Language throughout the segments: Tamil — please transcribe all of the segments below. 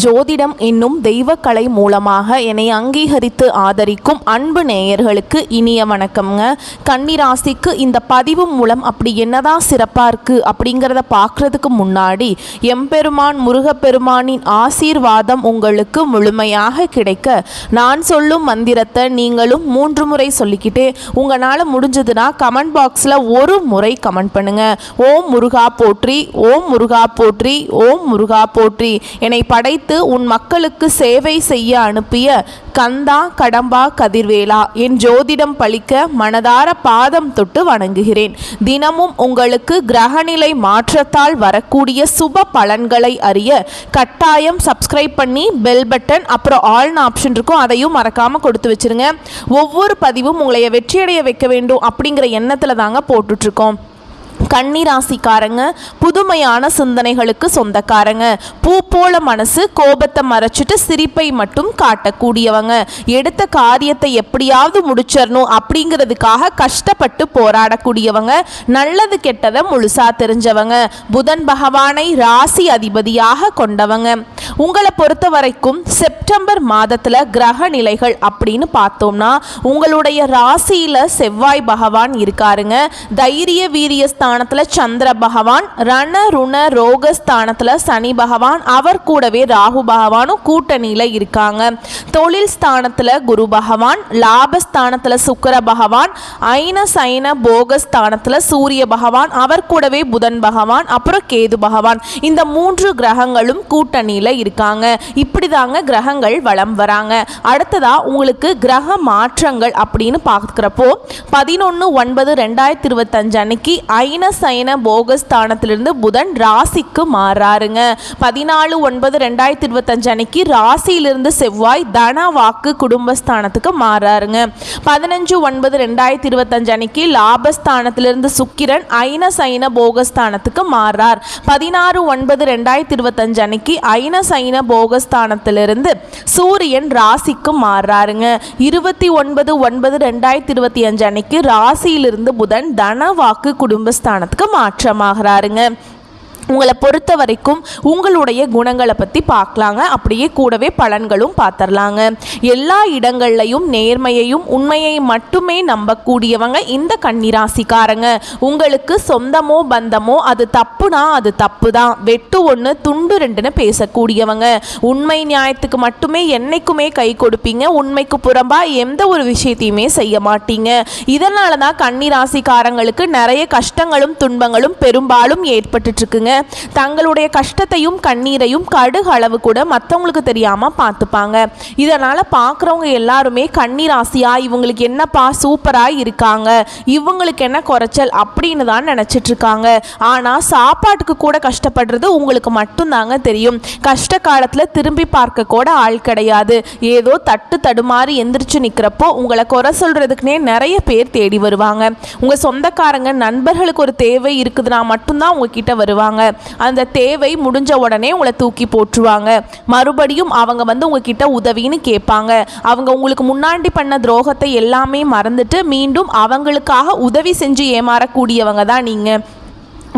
ஜோதிடம் என்னும் தெய்வக்கலை மூலமாக என்னை அங்கீகரித்து ஆதரிக்கும் அன்பு நேயர்களுக்கு இனிய வணக்கம்ங்க. கன்னிராசிக்கு இந்த பதிவு மூலம் அப்படி என்னதான் சிறப்பாக இருக்குது அப்படிங்கிறத பார்க்குறதுக்கு முன்னாடி எம்பெருமான் முருகப்பெருமானின் ஆசீர்வாதம் உங்களுக்கு முழுமையாக கிடைக்க நான் சொல்லும் மந்திரத்தை நீங்களும் 3 முறை சொல்லிக்கிட்டே உங்களால் முடிஞ்சதுன்னா கமெண்ட் பாக்ஸில் ஒரு முறை கமெண்ட் பண்ணுங்க. ஓம் முருகா போற்றி, ஓம் முருகா போற்றி, ஓம் முருகா போற்றி. என்னை படைத்து உன் மக்களுக்கு சேவை செய்ய அனுப்பிய கந்தா கடம்பா கதிர்வேலா, என் ஜோதிடம் பழிக்க மனதார பாதம் தொட்டு வணங்குகிறேன். தினமும் உங்களுக்கு கிரகநிலை மாற்றத்தால் வரக்கூடிய சுப பலன்களை அறிய கட்டாயம் சப்ஸ்கிரைப் பண்ணி பெல் பட்டன் அப்புறம் ஆல்னு ஆப்ஷன் இருக்கும், அதையும் மறக்காம கொடுத்து வச்சிருங்க. ஒவ்வொரு பதிவும் உங்களை வெற்றியடைய வைக்க வேண்டும் அப்படிங்கிற எண்ணத்துல தாங்க போட்டுட்டு இருக்கோம். கன்னிராசிக்காரங்க புதுமையான சிந்தனைகளுக்கு சொந்தக்காரங்க. பூ போல மனசு, கோபத்தை மறைச்சிட்டு சிரிப்பை மட்டும் காட்டக்கூடியவங்க. எடுத்த காரியத்தை எப்படியாவது முடிச்சிடணும் அப்படிங்கிறதுக்காக கஷ்டப்பட்டு போராடக்கூடியவங்க. நல்லது கெட்டதை முழுசா தெரிஞ்சவங்க. புதன் பகவானை ராசி அதிபதியாக கொண்டவங்க. உங்களை பொறுத்த வரைக்கும் செப்டம்பர் மாதத்துல கிரக நிலைகள் அப்படின்னு பார்த்தோம்னா உங்களுடைய ராசியில செவ்வாய் பகவான் இருக்காருங்க. தைரிய வீரிய ஸ்தானத்துல சந்திர பகவான், ரண ருண ரோக ஸ்தானத்துல சனி பகவான், அவர் கூடவே ராகு பகவானும் கூட்டணியில இருக்காங்க. தொழில் ஸ்தானத்துல குரு பகவான், லாபஸ்தானத்துல சுக்கிர பகவான், ஐன சைன போக ஸ்தானத்துல சூரிய பகவான், அவர் கூடவே புதன் பகவான், அப்புறம் கேது பகவான். இந்த 3 கிரகங்களும் கூட்டணியில இருக்காங்க. இப்படிதாங்க கிரகங்கள் வலம் வராங்க. அடுத்ததா உங்களுக்கு கிரக மாற்றங்கள் அப்படின்னு பார்க்கிறப்போ 11/9/2025 அன்னைக்கு ஐன சைன போகஸ்தானத்திலிருந்து புதன் ராசிக்கு மாறாருங்க. 14/9/2025 அன்னைக்கு ராசியிலிருந்து செவ்வாய் தன வாக்கு குடும்பஸ்தானத்துக்கு மாறாருங்க. 15/9/2025 அன்னைக்கு லாபஸ்தானத்திலிருந்து சுக்கிரன் ஐன சைன போகஸ்தானத்துக்கு மாறார். 16/9/2025 அன்னைக்கு ஐன சைன போகஸ்தானத்திலிருந்து சூரியன் ராசிக்கு மாறாருங்க. 29/9/2025 அன்னைக்கு ராசியிலிருந்து புதன் தன வாக்கு குடும்பஸ்தானத்துக்கு மாற்றமாகிறாருங்க. உங்களை பொறுத்த வரைக்கும் உங்களுடைய குணங்களை பற்றி பார்க்கலாங்க. அப்படியே கூடவே பலன்களும் பார்த்துடலாங்க. எல்லா இடங்கள்லையும் நேர்மையையும் உண்மையை மட்டுமே நம்பக்கூடியவங்க இந்த கன்னிராசிக்காரங்க. உங்களுக்கு சொந்தமோ பந்தமோ அது தப்புனா அது தப்பு தான், வெட்டு 1 துண்டு 2ன்னு பேசக்கூடியவங்க. உண்மை நியாயத்துக்கு மட்டுமே என்னைக்குமே கை கொடுப்பீங்க. உண்மைக்கு புறம்பா எந்த ஒரு விஷயத்தையுமே செய்ய மாட்டீங்க. இதனால தான் கன்னிராசிக்காரங்களுக்கு நிறைய கஷ்டங்களும் துன்பங்களும் பெரும்பாலும் ஏற்பட்டு இருக்குங்க. தங்களுடைய கஷ்டத்தையும் கண்ணீரையும் கடுகு அளவு கூட மற்றவங்களுக்கு தெரியாம பார்த்துப்பாங்க. இதனால பார்க்குறவங்க எல்லாருமே கன்னிராசியா இவங்களுக்கு என்னப்பா சூப்பரா இருக்காங்க, இவங்களுக்கு என்ன குறைச்சல் அப்படின்னு தான் நினைச்சிட்டு இருக்காங்க. ஆனா சாப்பாட்டுக்கு கூட கஷ்டப்படுறது உங்களுக்கு மட்டும்தாங்க தெரியும். கஷ்ட காலத்துல திரும்பி பார்க்க கூட ஆள் கிடையாது. ஏதோ தட்டு தடுமாறி எந்திரிச்சு நிக்கிறப்போ உங்களை குறை சொல்றதுக்குனே நிறைய பேர் தேடி வருவாங்க. உங்க சொந்தக்காரங்க நண்பர்களுக்கு ஒரு தேவை இருக்குதுன்னா மட்டும்தான் உங்ககிட்ட வருவாங்க. அந்த தேவை முடிஞ்ச உடனே உங்களை தூக்கி போட்டுருவாங்க. மறுபடியும் அவங்க வந்து உங்ககிட்ட உதவின்னு கேட்பாங்க. அவங்க உங்களுக்கு முன்னாடி பண்ண துரோகத்தை எல்லாமே மறந்துட்டு மீண்டும் அவங்களுக்காக உதவி செஞ்சு ஏமாறக்கூடியவங்க தான் நீங்க.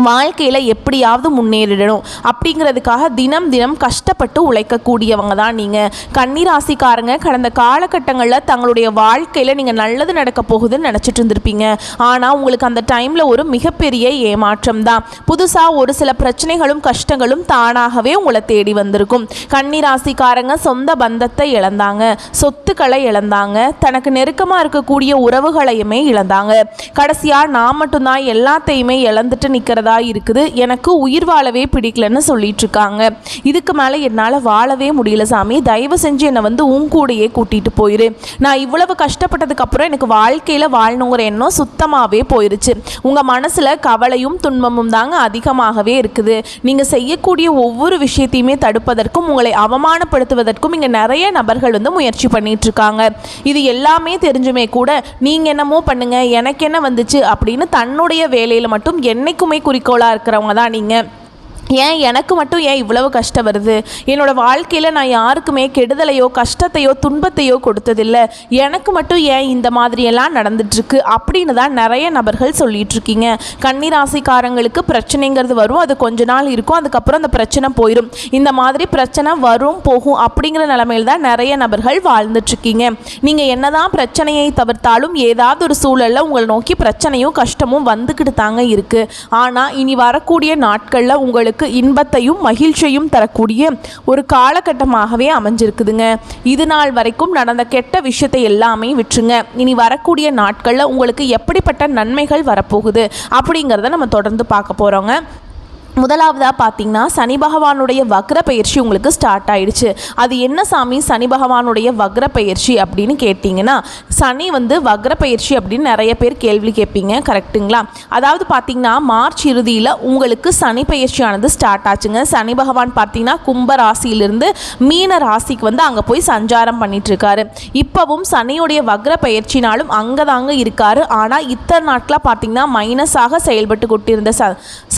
வாழ்க்கையில் எப்படியாவது முன்னேறிடணும் அப்படிங்கிறதுக்காக தினம் தினம் கஷ்டப்பட்டு உழைக்கக்கூடியவங்க தான் நீங்கள். கன்னிராசிக்காரங்க கடந்த காலகட்டங்களில் தங்களுடைய வாழ்க்கையில் நீங்கள் நல்லது நடக்க போகுதுன்னு நினச்சிட்டு இருந்திருப்பீங்க. ஆனால் உங்களுக்கு அந்த டைமில் ஒரு மிகப்பெரிய ஏமாற்றம் தான். புதுசாக ஒரு சில பிரச்சனைகளும் கஷ்டங்களும் தானாகவே உங்களை தேடி வந்திருக்கும். கன்னிராசிக்காரங்க சொந்த பந்தத்தை இழந்தாங்க, சொத்துக்களை இழந்தாங்க, தனக்கு நெருக்கமாக இருக்கக்கூடிய உறவுகளையுமே இழந்தாங்க. கடைசியாக நான் மட்டும்தான் எல்லாத்தையுமே இழந்துட்டு நிற்கிறது இருக்குது, எனக்கு உயிர் வாழவே பிடிக்கலன்னு சொல்லிட்டு இருக்காங்க. இதுக்கு மேலே என்னால் வாழவே முடியல சாமி, தயவு செஞ்சு என்னை வந்து உன் கூடையே கூட்டிட்டு போயிரு. நான் இவ்வளவு கஷ்டப்பட்டதுக்கு அப்புறம் எனக்கு வாழ்க்கையில் வாழணுங்கிற எண்ணம் சுத்தமாகவே போயிருச்சு. உங்கள் மனசில் கவலையும் துன்பமும் தாங்க அதிகமாகவே இருக்குது. நீங்கள் செய்யக்கூடிய ஒவ்வொரு விஷயத்தையுமே தடுப்பதற்கும் உங்களை அவமானப்படுத்துவதற்கும் இங்கே நிறைய நபர்கள் வந்து முயற்சி பண்ணிட்டு இருக்காங்க. இது எல்லாமே தெரிஞ்சுமே கூட நீங்கள் என்னமோ பண்ணுங்க எனக்கு என்ன வந்துச்சு அப்படின்னு தன்னுடைய வேலையில் மட்டும் என்னைக்குமே குறிக்கோளாக இருக்கிறவங்க தான் நீங்கள். ஏன் எனக்கு மட்டும் ஏன் இவ்வளவு கஷ்டம் வருது, என்னோடய வாழ்க்கையில் நான் யாருக்குமே கெடுதலையோ கஷ்டத்தையோ துன்பத்தையோ கொடுத்ததில்லை, எனக்கு மட்டும் ஏன் இந்த மாதிரியெல்லாம் நடந்துட்டுருக்கு அப்படின்னு தான் நிறைய நபர்கள் சொல்லிகிட்ருக்கீங்க. கன்னிராசிக்காரங்களுக்கு பிரச்சனைங்கிறது வரும், அது கொஞ்ச நாள் இருக்கும், அதுக்கப்புறம் அந்த பிரச்சனை போயிடும். இந்த மாதிரி பிரச்சனை வரும் போகும் அப்படிங்கிற நிலைமையில் தான் நிறைய நபர்கள் வாழ்ந்துட்டுருக்கீங்க. நீங்கள் என்னதான் பிரச்சனையை தவிர்த்தாலும் ஏதாவது ஒரு சூழலில் உங்களை நோக்கி பிரச்சனையும் கஷ்டமும் வந்துக்கிட்டு தாங்க இருக்குது. ஆனால் இனி வரக்கூடிய நாட்களில் உங்களுக்கு இன்பத்தையும் மகிழ்ச்சியையும் தரக்கூடிய ஒரு காலகட்டமாகவே அமைஞ்சிருக்குதுங்க. இது நாள் வரைக்கும் நடந்த கெட்ட விஷயத்தை எல்லாமே விட்டுருங்க. இனி வரக்கூடிய நாட்களில் உங்களுக்கு எப்படிப்பட்ட நன்மைகள் வரப்போகுது அப்படிங்கிறத நம்ம தொடர்ந்து பார்க்க போகிறோங்க. முதலாவதாக பார்த்தீங்கன்னா சனி பகவானுடைய வக்ர பயிற்சி உங்களுக்கு ஸ்டார்ட் ஆயிடுச்சு. அது என்ன சாமி சனி பகவானுடைய வக்ர பயிற்சி அப்படின்னு கேட்டிங்கன்னா, சனி வக்ர பயிற்சி அப்படின்னு நிறைய பேர் கேள்வி கேட்பீங்க, கரெக்டுங்களா? அதாவது பார்த்தீங்கன்னா மார்ச் இறுதியில் உங்களுக்கு சனி பயிற்சியானது ஸ்டார்ட் ஆச்சுங்க. சனி பகவான் பார்த்தீங்கன்னா கும்ப ராசியிலிருந்து மீன ராசிக்கு அங்கே போய் சஞ்சாரம் பண்ணிட்டுருக்காரு. இப்போவும் சனியுடைய வக்ர பயிற்சினாலும் அங்கே தாங்க இருக்காரு. ஆனால் இத்தனை நாட்களாக பார்த்தீங்கன்னா மைனஸாக செயல்பட்டு கொண்டிருந்த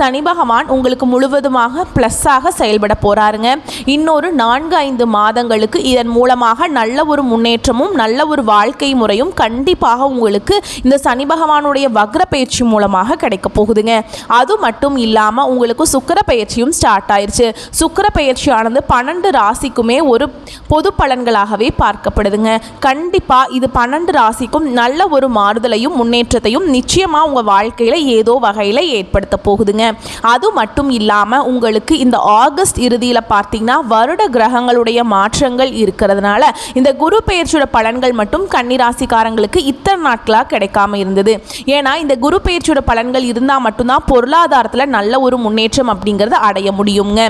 சனி பகவான் உங்களுக்கு முழுவதுமாக ப்ளஸ்ஸாக செயல்பட போகிறாருங்க. இன்னொரு 4-5 மாதங்களுக்கு இதன் மூலமாக நல்ல ஒரு முன்னேற்றமும் நல்ல ஒரு வாழ்க்கை முறையும் கண்டிப்பாக உங்களுக்கு இந்த சனி பகவானுடைய வக்ர பயிற்சி மூலமாக கிடைக்க போகுதுங்க. அது மட்டும் இல்லாமல் உங்களுக்கு சுக்கிர பயிற்சியும் ஸ்டார்ட் ஆயிடுச்சு. சுக்கிர பயிற்சியானது 12 ராசிக்குமே ஒரு பொது பலன்களாகவே பார்க்கப்படுதுங்க. கண்டிப்பாக இது 12 ராசிக்கும் நல்ல ஒரு மாறுதலையும் முன்னேற்றத்தையும் நிச்சயமாக உங்கள் வாழ்க்கையில் ஏதோ வகையில் ஏற்படுத்த போகுதுங்க. அது மட்டும் இல்லாமல் உங்களுக்கு இந்த ஆகஸ்ட் இறுதியில் பார்த்தீங்கன்னா வருட கிரகங்களுடைய மாற்றங்கள் இருக்கிறதுனால இந்த குரு பெயர்ச்சியோட பலன்கள் மட்டும் கன்னிராசிக்காரங்களுக்கு இத்தனை நாட்களாக கிடைக்காம இருந்தது. ஏன்னா இந்த குரு பெயர்ச்சியோட பலன்கள் இருந்தால் மட்டும்தான் பொருளாதாரத்தில் நல்ல ஒரு முன்னேற்றம் அப்படிங்கிறத அடைய முடியுங்க.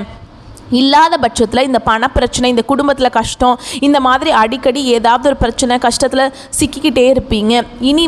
இல்லாத பட்சத்தில் இந்த பண பிரச்சனை, இந்த குடும்பத்தில் கஷ்டம், இந்த மாதிரி அடிக்கடி ஏதாவது ஒரு பிரச்சனை கஷ்டத்தில் சிக்கிக்கிட்டே இருப்பீங்க. இனி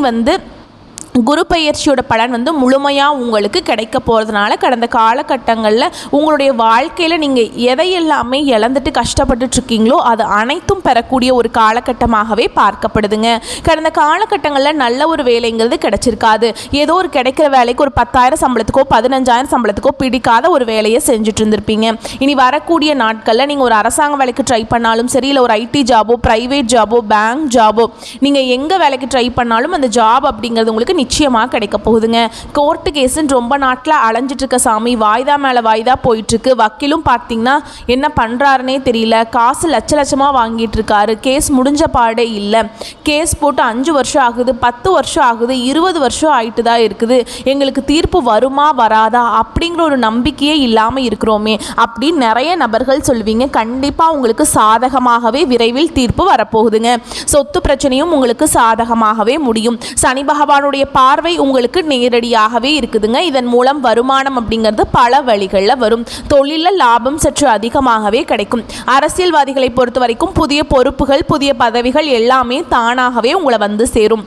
குரு பெயர்ச்சியோட பலன் முழுமையாக உங்களுக்கு கிடைக்க போகிறதுனால கடந்த காலகட்டங்களில் உங்களுடைய வாழ்க்கையில் நீங்கள் எதையெல்லாமே இழந்துட்டு கஷ்டப்பட்டுட்ருக்கீங்களோ அது அனைத்தும் பெறக்கூடிய ஒரு காலகட்டமாகவே பார்க்கப்படுதுங்க. கடந்த காலகட்டங்களில் நல்ல ஒரு வேலைங்கிறது கிடைச்சிருக்காது. ஏதோ ஒரு கிடைக்கிற வேலைக்கு ஒரு 10,000 சம்பளத்துக்கோ 15,000 சம்பளத்துக்கோ பிடிக்காத ஒரு வேலையை செஞ்சுட்டு இருந்திருப்பீங்க. இனி வரக்கூடிய நாட்களில் நீங்கள் ஒரு அரசாங்க வேலைக்கு ட்ரை பண்ணாலும் சரி, இல்லை ஒரு ஐடி ஜாபோ, ப்ரைவேட் ஜாபோ, பேங்க் ஜாபோ, நீங்கள் எங்கே வேலைக்கு ட்ரை பண்ணாலும் அந்த ஜாப் அப்படிங்கிறது உங்களுக்கு நிச்சயமாக கிடைக்க போகுதுங்க. கோர்ட்டு கேஸுன்னு ரொம்ப நாட்டில் அலைஞ்சிட்டு இருக்க சாமி, வாய்தா மேலே வாய்தா போயிட்டுருக்கு. வக்கீலும் பார்த்தீங்கன்னா என்ன பண்ணுறாருனே தெரியல, காசு லட்சமாக வாங்கிட்டு இருக்காரு, கேஸ் முடிஞ்ச பாடே இல்லை, கேஸ் போட்டு 5 வருஷம் ஆகுது, 10 வருஷம் ஆகுது, 20 வருஷம் ஆகிட்டு தான் இருக்குது, எங்களுக்கு தீர்ப்பு வருமா வராதா அப்படிங்கிற ஒரு நம்பிக்கையே இல்லாமல் இருக்கிறோமே அப்படின்னு நிறைய நபர்கள் சொல்லுவீங்க. கண்டிப்பாக உங்களுக்கு சாதகமாகவே விரைவில் தீர்ப்பு வரப்போகுதுங்க. சொத்து பிரச்சனையும் உங்களுக்கு சாதகமாகவே முடியும். சனி பகவானுடைய பார்வை உங்களுக்கு நேரடியாகவே இருக்குதுங்க. இதன் மூலம் வருமானம் அப்படிங்கிறது பல வழிகளில் வரும். தொழிலில் லாபம் சற்று அதிகமாகவே கிடைக்கும். அரசியல்வாதிகளை பொறுத்த வரைக்கும் புதிய பொறுப்புகள், புதிய பதவிகள் எல்லாமே தானாகவே உங்களை சேரும்.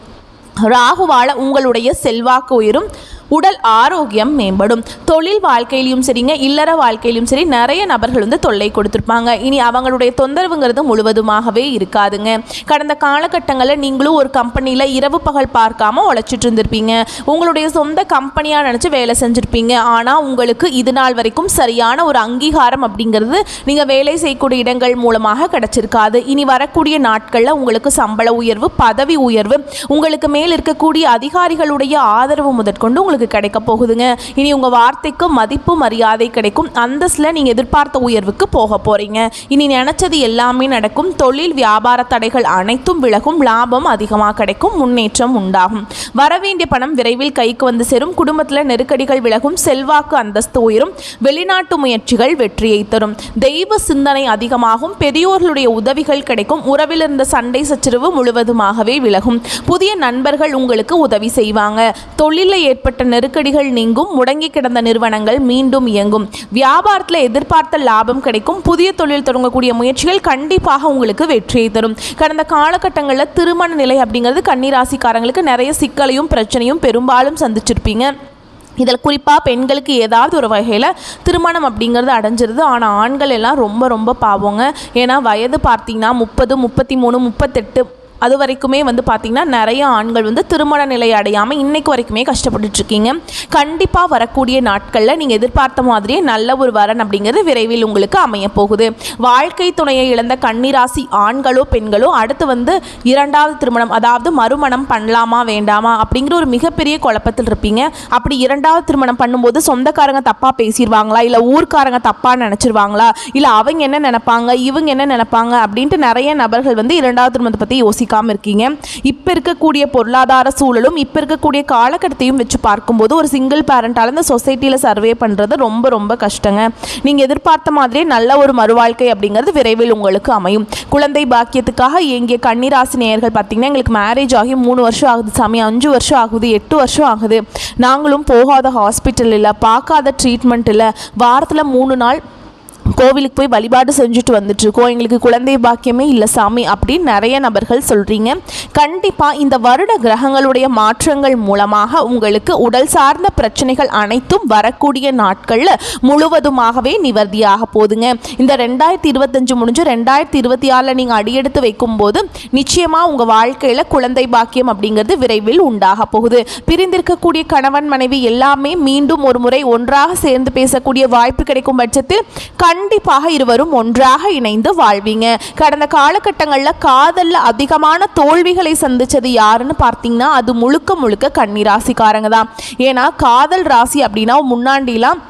ராகுவால உங்களுடைய செல்வாக்கு உயரும், உடல் ஆரோக்கியம் மேம்படும். தொழில் வாழ்க்கையிலையும் சரிங்க, இல்லற வாழ்க்கையிலும் சரி நிறைய நபர்கள் தொல்லை கொடுத்துருப்பாங்க. இனி அவங்களுடைய தொந்தரவுங்கிறது முழுவதுமாகவே இருக்காதுங்க. கடந்த காலகட்டங்களில் நீங்களும் ஒரு கம்பெனியில் இரவு பகல் பார்க்காம உழைச்சிட்டு இருந்திருப்பீங்க. உங்களுடைய சொந்த கம்பெனியாக நினச்சி வேலை செஞ்சுருப்பீங்க. ஆனால் உங்களுக்கு இது நாள் வரைக்கும் சரியான ஒரு அங்கீகாரம் அப்படிங்கிறது நீங்கள் வேலை செய்யக்கூடிய இடங்கள் மூலமாக கிடைச்சிருக்காது. இனி வரக்கூடிய நாட்களில் உங்களுக்கு சம்பள உயர்வு, பதவி உயர்வு, உங்களுக்கு மேல் இருக்கக்கூடிய அதிகாரிகளுடைய ஆதரவு முதற்கொண்டு உங்களுக்கு கிடைக்க போகுதுங்க. இனி உங்க வார்த்தைக்கு மதிப்பு மரியாதை கிடைக்கும். அந்தஸ்ல நீங்க எதிர்பார்த்த உயர்வுக்கு போக போறீங்க. இனி நினைச்சது எல்லாமே நடக்கும். தொழில் வியாபார தடைகள் அனைத்தும் விலகும். லாபம் அதிகமாக கிடைக்கும். முன்னேற்றம் உண்டாகும். வரவேண்டிய பணம் விரைவில் கைக்கு சேரும். குடும்பத்தில் நெருக்கடிகள் விலகும். செல்வாக்கு அந்தஸ்து உயரும். வெளிநாட்டு முயற்சிகள் வெற்றியை தரும். தெய்வ சிந்தனை அதிகமாகும். பெரியோர்களுடைய உதவிகள் கிடைக்கும். உறவில் இருந்த சண்டை சச்சரவு முழுவதுமாகவே விலகும். புதிய நண்பர்கள் உங்களுக்கு உதவி செய்வாங்க. தொழிலில் ஏற்பட்ட நெருக்கடிகள் நீங்கும். முடங்கி கிடந்த நிறுவனங்கள் மீண்டும் இயங்கும். வியாபாரத்தில் எதிர்பார்த்த லாபம் கிடைக்கும். புதிய தொழில் தொடங்கக்கூடிய முயற்சிகள் கண்டிப்பாக உங்களுக்கு வெற்றியை தரும். கடந்த காலகட்டங்களில் திருமண நிலை அப்படிங்கிறது கன்னிராசிக்காரங்களுக்கு நிறைய சிக்கலையும் பிரச்சனையும் பெரும்பாலும் சந்திச்சிருப்பீங்க. இதில் குறிப்பாக பெண்களுக்கு ஏதாவது ஒரு வகையில் திருமணம் அப்படிங்கிறது அடைஞ்சிருது. ஆனால் ஆண்கள் எல்லாம் ரொம்ப ரொம்ப பாவங்க. ஏன்னா வயது பார்த்தீங்கன்னா 30, 33, 38 அது வரைக்குமே வந்து பார்த்திங்கன்னா நிறைய ஆண்கள் வந்து திருமண நிலை அடையாமல் இன்னைக்கு வரைக்குமே கஷ்டப்பட்டுட்ருக்கீங்க. கண்டிப்பாக வரக்கூடிய நாட்களில் நீங்கள் எதிர்பார்த்த மாதிரியே நல்ல ஒரு வரன் அப்படிங்கிறது விரைவில் உங்களுக்கு அமைய போகுது. வாழ்க்கை துணையை இழந்த கன்னிராசி ஆண்களோ பெண்களோ அடுத்து வந்து இரண்டாவது திருமணம், அதாவது மறுமணம் பண்ணலாமா வேண்டாமா அப்படிங்கிற ஒரு மிகப்பெரிய குழப்பத்தில் இருப்பீங்க. அப்படி இரண்டாவது திருமணம் பண்ணும்போது சொந்தக்காரங்க தப்பாக பேசிடுவாங்களா, இல்லை ஊர்க்காரங்க தப்பாக நினச்சிருவாங்களா, இல்லை அவங்க என்ன நினைப்பாங்க இவங்க என்ன நினைப்பாங்க அப்படின்ட்டு நிறைய நபர்கள் வந்து இரண்டாவது திருமணத்தை பற்றி யோசிக்காமல் இருக்கீங்க. இப்போ இருக்கக்கூடிய பொருளாதார சூழலும் இப்போ இருக்கக்கூடிய காலகட்டத்தையும் வச்சு பார்க்கும்போது ஒரு சிங்கிள் பேரண்டால் இந்த சொசைட்டியில் சர்வே பண்ணுறது ரொம்ப ரொம்ப கஷ்டங்க. நீங்கள் எதிர்பார்த்த மாதிரியே நல்ல ஒரு மறுவாழ்க்கை அப்படிங்கிறது விரைவில் உங்களுக்கு அமையும். குழந்தை பாக்கியத்துக்காக எங்கே கன்னிராசி நேயர்கள் பார்த்தீங்கன்னா எங்களுக்கு மேரேஜ் ஆகி 3 வருஷம் ஆகுது சாமி, 5 வருஷம் ஆகுது, 8 வருஷம் ஆகுது, நாங்களும் போகாத ஹாஸ்பிட்டல் இல்லை, பார்க்காத ட்ரீட்மெண்ட் இல்லை, வாரத்தில் 3 நாள் கோவிலுக்கு போய் வழிபாடு செஞ்சுட்டு வந்துட்டுருக்கோம், எங்களுக்கு குழந்தை பாக்கியமே இல்லை சாமி அப்படின்னு நிறைய நபர்கள் சொல்கிறீங்க. கண்டிப்பாக இந்த வருட கிரகங்களுடைய மாற்றங்கள் மூலமாக உங்களுக்கு உடல் சார்ந்த பிரச்சனைகள் அனைத்தும் வரக்கூடிய நாட்களில் முழுவதுமாகவே நிவர்த்தியாக போதுங்க. இந்த 2025 முடிஞ்சு 2026 நீங்கள் அடியெடுத்து வைக்கும்போது நிச்சயமாக உங்கள் வாழ்க்கையில் குழந்தை பாக்கியம் அப்படிங்கிறது விரைவில் உண்டாக போகுது. பிரிந்திருக்கக்கூடிய கணவன் மனைவி எல்லாமே மீண்டும் ஒரு முறை ஒன்றாக சேர்ந்து பேசக்கூடிய வாய்ப்பு கிடைக்கும் பட்சத்தில் கண்டிப்பாக இருவரும் ஒன்றாக இணைந்து வாழ்வீங்க. கடந்த காலகட்டங்களில் காதலில் அதிகமான தோல்விகளை சந்திச்சது யாருன்னு பார்த்தீங்கன்னா அது முழுக்க முழுக்க கன்னிராசிக்காரங்க தான். ஏன்னா காதல் ராசி அப்படின்னா முன்னாடிலாம்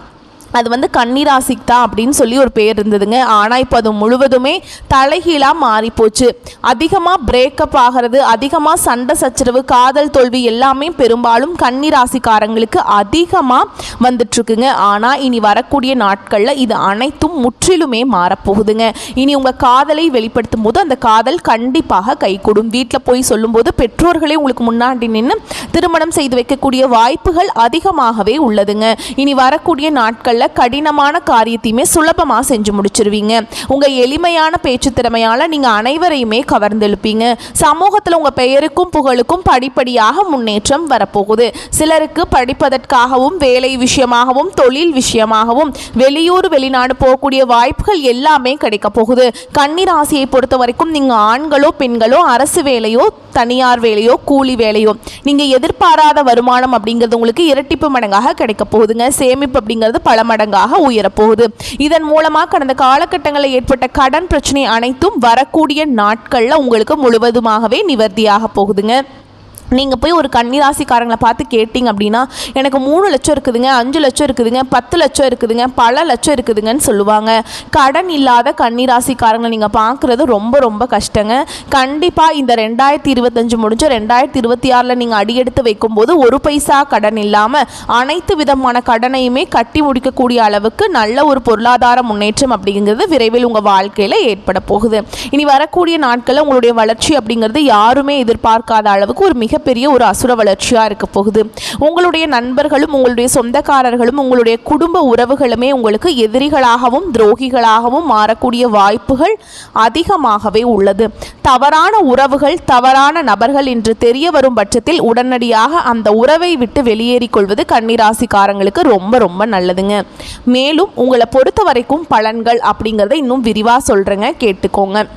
அது வந்து கன்னிராசிக்கு தான் அப்படின்னு சொல்லி ஒரு பேர் இருந்ததுங்க. ஆனால் இப்போ அது முழுவதுமே தலைகீழாக மாறிப்போச்சு. அதிகமாக பிரேக்கப் ஆகிறது, அதிகமாக சண்டை சச்சரவு, காதல் தோல்வி எல்லாமே பெரும்பாலும் கன்னிராசிக்காரங்களுக்கு அதிகமாக வந்துட்டுருக்குங்க. ஆனால் இனி வரக்கூடிய நாட்களில் இது அனைத்தும் முற்றிலுமே மாறப்போகுதுங்க. இனி உங்கள் காதலை வெளிப்படுத்தும் போது அந்த காதல் கண்டிப்பாக கைகூடும். வீட்டில் போய் சொல்லும்போது பெற்றோர்களே உங்களுக்கு முன்னாடி நின்று திருமணம் செய்து வைக்கக்கூடிய வாய்ப்புகள் அதிகமாகவே உள்ளதுங்க. இனி வரக்கூடிய நாட்களில் கடினமான காரியத்தையுமே சுலபமாக செஞ்சு முடிச்சிருவீங்க. உங்கள் எளிமையான பேச்சு திறமையால் நீங்கள் அனைவரையுமே கவர்ந்தெழுப்பீங்க. சமூகத்தில் உங்கள் பெயருக்கும் புகழுக்கும் படிப்படியாக முன்னேற்றம் வரப்போகுது. சிலருக்கு படிப்பதற்காகவும் வேலை விஷயமாகவும் தொழில் விஷயமாகவும் வெளியூர் வெளிநாடு போகக்கூடிய வாய்ப்புகள் எல்லாமே கிடைக்க போகுது. கன்னிராசியை பொறுத்த வரைக்கும் நீங்கள் ஆண்களோ பெண்களோ அரசு வேலையோ தனியார் வேலையோ கூலி வேலையோ நீங்கள் எதிர்பாராத வருமானம் அப்படிங்கிறது உங்களுக்கு இரட்டிப்பு மடங்காக கிடைக்க போகுதுங்க. சேமிப்பு அப்படிங்கிறது பல மடங்காக உயரப்போகுது. இதன் மூலமாக கடந்த காலகட்டங்களில் ஏற்பட்ட கடன் பிரச்சனை அனைத்தும் வரக்கூடிய நாட்களில் உங்களுக்கு முழுவதுமாகவே நிவர்த்தியாக போகுதுங்க. நீங்கள் போய் ஒரு கன்னிராசிக்காரங்களை பார்த்து கேட்டிங்க அப்படின்னா எனக்கு 3 லட்சம் இருக்குதுங்க, 5 லட்சம் இருக்குதுங்க, 10 லட்சம் இருக்குதுங்க, பல லட்சம் இருக்குதுங்கன்னு சொல்லுவாங்க. கடன் இல்லாத கன்னிராசிக்காரங்களை நீங்கள் பார்க்குறது ரொம்ப ரொம்ப கஷ்டங்க. கண்டிப்பாக இந்த 2025 முடிஞ்ச 2026 நீங்கள் அடியெடுத்து வைக்கும்போது 1 பைசா கடன் இல்லாமல் அனைத்து விதமான கடனையுமே கட்டி முடிக்கக்கூடிய அளவுக்கு நல்ல ஒரு பொருளாதார முன்னேற்றம் அப்படிங்கிறது விரைவில் உங்கள் வாழ்க்கையில் ஏற்பட போகுது. இனி வரக்கூடிய நாட்களில் உங்களுடைய வளர்ச்சி அப்படிங்கிறது யாருமே எதிர்பார்க்காத அளவுக்கு ஒரு மிகப்பெரிய ஒரு அசுர வளர்ச்சியாக இருக்க போகுது. உங்களுடைய நண்பர்களும் உங்களுடைய சொந்தக்காரர்களும் உங்களுடைய குடும்ப உறவுகளுமே உங்களுக்கு எதிரிகளாகவும் துரோகிகளாகவும் மாறக்கூடிய வாய்ப்புகள் அதிகமாகவே உள்ளது. தவறான உறவுகள் தவறான நபர்கள் என்று தெரிய வரும் பட்சத்தில் உடனடியாக அந்த உறவை விட்டு வெளியேறிக் கொள்வது கன்னிராசிக்காரங்களுக்கு ரொம்ப ரொம்ப நல்லதுங்க. மேலும் உங்களை பொறுத்த வரைக்கும் பலன்கள் அப்படிங்கிறத இன்னும் விரிவாக சொல்கிறேங்க, கேட்டுக்கோங்க.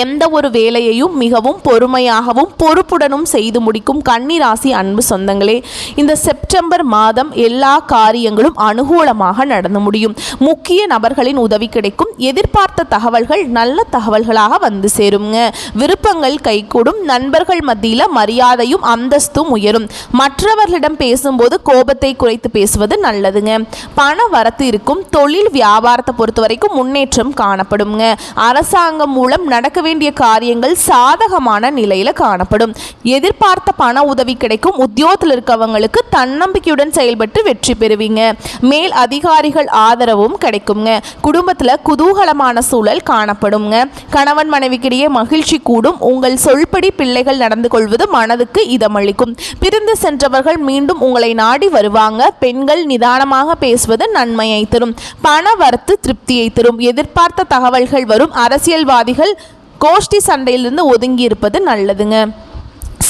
எந்த ஒரு வேலையையும் மிகவும் பொறுமையாகவும் பொறுப்புடனும் செய்து முடிக்கும் கன்னிராசி அன்பு சொந்தங்களே, இந்த செப்டம்பர் மாதம் எல்லா காரியங்களும் அனுகூலமாக நடந்து முடியும். முக்கிய நபர்களின் உதவி கிடைக்கும். எதிர்பார்த்த தகவல்கள் நல்ல தகவல்களாக வந்து சேருங்க. விருப்பங்கள் கைகூடும். நண்பர்கள் மத்தியில் மரியாதையும் அந்தஸ்தும் உயரும். மற்றவர்களிடம் பேசும்போது கோபத்தை குறைத்து பேசுவது நல்லதுங்க. பண வரத்து இருக்கும். தொழில் வியாபாரத்தை பொறுத்த வரைக்கும் முன்னேற்றம் காணப்படுங்க. அரசாங்கம் மூலம் நடக்க வேண்டிய காரியங்கள் சாதகமான நிலையில காணப்படும். எதிர்பார்த்த பண உதவி கிடைக்கும். உத்தியோகத்தில் இருக்கவங்களுக்கு தன்னம்பிக்கையுடன் செயல்பட்டு வெற்றி பெறுவீங்க. மேல் அதிகாரிகள் ஆதரவும் கிடைக்குங்க. குடும்பத்தில் குதூகலமான சூழல் காணப்படுங்க. கணவன் மனைவிக்கிடையே மகிழ்ச்சி கூடும். உங்கள் சொல்படி பிள்ளைகள் நடந்து கொள்வது மனதுக்கு இதமளிக்கும். பிரிந்து சென்றவர்கள் மீண்டும் உங்களை நாடி வருவாங்க. பெண்கள் நிதானமாக பேசுவது நன்மையை தரும். பண வரத்து திருப்தியை தரும். எதிர்பார்த்த தகவல்கள் வரும். அரசியல்வாதிகள் கோஷ்டி சண்டையிலிருந்து ஒதுங்கி இருப்பது நல்லதுங்க.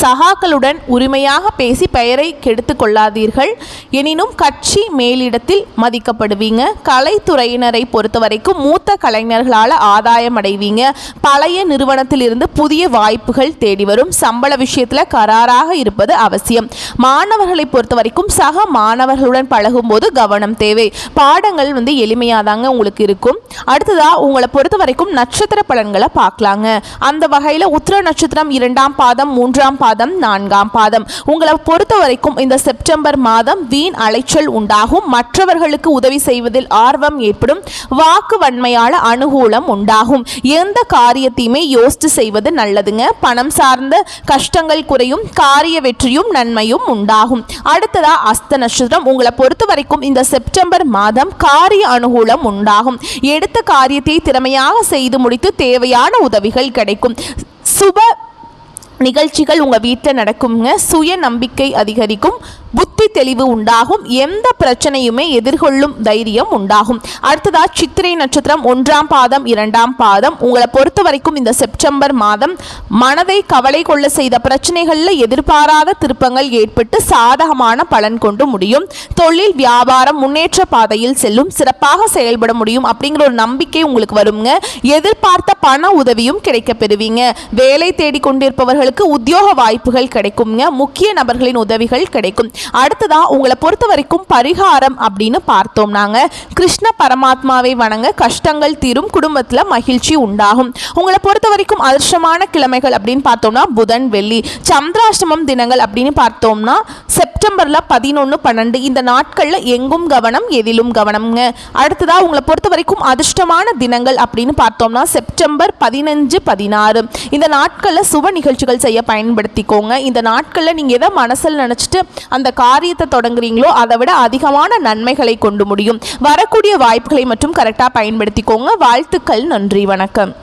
சகாக்களுடன் உரிமையாக பேசி பெயரை கெடுத்து கொள்ளாதீர்கள். எனினும் கட்சி மேலிடத்தில் மதிக்கப்படுவீங்க. கலைத்துறையினரை பொறுத்தவரைக்கும் மூத்த கலைஞர்களால் ஆதாயம் அடைவீங்க. பழைய நிறுவனத்தில் இருந்து புதிய வாய்ப்புகள் தேடி வரும். சம்பள விஷயத்தில் கராராக இருப்பது அவசியம். மாணவர்களை பொறுத்தவரைக்கும் சக மாணவர்களுடன் பழகும் போது கவனம் தேவை. பாடங்கள் எளிமையாதாங்க உங்களுக்கு இருக்கும். அடுத்ததா உங்களை பொறுத்த வரைக்கும் நட்சத்திர பலன்களை பார்க்கலாங்க. அந்த வகையில் உத்திர நட்சத்திரம் 2ஆம் பாதம், 3ஆம் பாதம், 4ஆம் பாதம். உங்களை பொறுத்த வரைக்கும் இந்த செப்டம்பர் மாதம் வீண் அலைச்சல் உண்டாகும். மற்றவர்களுக்கு உதவி செய்வதில் ஆர்வம் ஏற்படும். வாக்கு வன்மையால் அனுகூலம் உண்டாகும். எந்த காரியத்தையுமே யோசித்து செய்வது நல்லதுங்க. பணம் சார்ந்த கஷ்டங்கள் குறையும். காரிய வெற்றியும் நன்மையும் உண்டாகும். அடுத்ததா அஸ்த நட்சத்திரம். உங்களை பொறுத்த வரைக்கும் இந்த செப்டம்பர் மாதம் காரிய அனுகூலம் உண்டாகும். எடுத்த காரியத்தை திறமையாக செய்து முடித்து தேவையான உதவிகள் கிடைக்கும். சுப நிகழ்ச்சிகள் உங்கள் வீட்டில் நடக்குங்க. சுய நம்பிக்கை அதிகரிக்கும். புத்தி தெளிவு உண்டாகும். எந்த பிரச்சனையுமே எதிர்கொள்ளும் தைரியம் உண்டாகும். அடுத்ததா சித்திரை நட்சத்திரம் 1ஆம் பாதம், 2ஆம் பாதம். உங்களை பொறுத்த வரைக்கும் இந்த செப்டம்பர் மாதம் மனதை கவலை கொள்ள செய்த பிரச்சனைகளில் எதிர்பாராத திருப்பங்கள் ஏற்பட்டு சாதகமான பலன் கொண்டு முடியும். தொழில் வியாபாரம் முன்னேற்ற பாதையில் செல்லும். சிறப்பாக செயல்பட முடியும் அப்படிங்கிற ஒரு நம்பிக்கை உங்களுக்கு வருங்க. எதிர்பார்த்த பண உதவியும் கிடைக்க பெறுவீங்க. வேலை தேடிக்கொண்டிருப்பவர்களுக்கு உத்தியோக வாய்ப்புகள் கிடைக்குங்க. முக்கிய நபர்களின் உதவிகள் கிடைக்கும். அடுத்ததா உங்களை பொறுத்த வரைக்கும் பரிகாரம் அப்படின்னு பார்த்தோம்னாங்க, கிருஷ்ண பரமாத்மாவை வணங்க கஷ்டங்கள் தீரும். குடும்பத்தில் மகிழ்ச்சி உண்டாகும். உங்களை பொறுத்த வரைக்கும் அதிர்ஷ்டமான கிழமைகள் அப்படின்னு பார்த்தோம்னா புதன், வெள்ளி. சந்திராஷ்டமம் தினங்கள் அப்படின்னு பார்த்தோம்னா செப்டம்பர்ல 11, 12. இந்த நாட்களில் எங்கும் கவனம், எதிலும் கவனம்ங்க. அடுத்ததா உங்களை பொறுத்த வரைக்கும் அதிர்ஷ்டமான தினங்கள் அப்படின்னு பார்த்தோம்னா செப்டம்பர் 15, 16. இந்த நாட்களில் சுப நிகழ்ச்சிகள் செய்ய பயன்படுத்திக்கோங்க. இந்த நாட்களில் நீங்கள் எதை மனசில் நினச்சிட்டு அந்த காரியத்தை தொடங்குறீங்களோ அதை விட அதிகமான நன்மைகளை கொண்டு முடியும். வரக்கூடிய வாய்ப்புகளை மட்டும் கரெக்டாக பயன்படுத்திக்கோங்க. வாழ்த்துக்கள். நன்றி. வணக்கம்.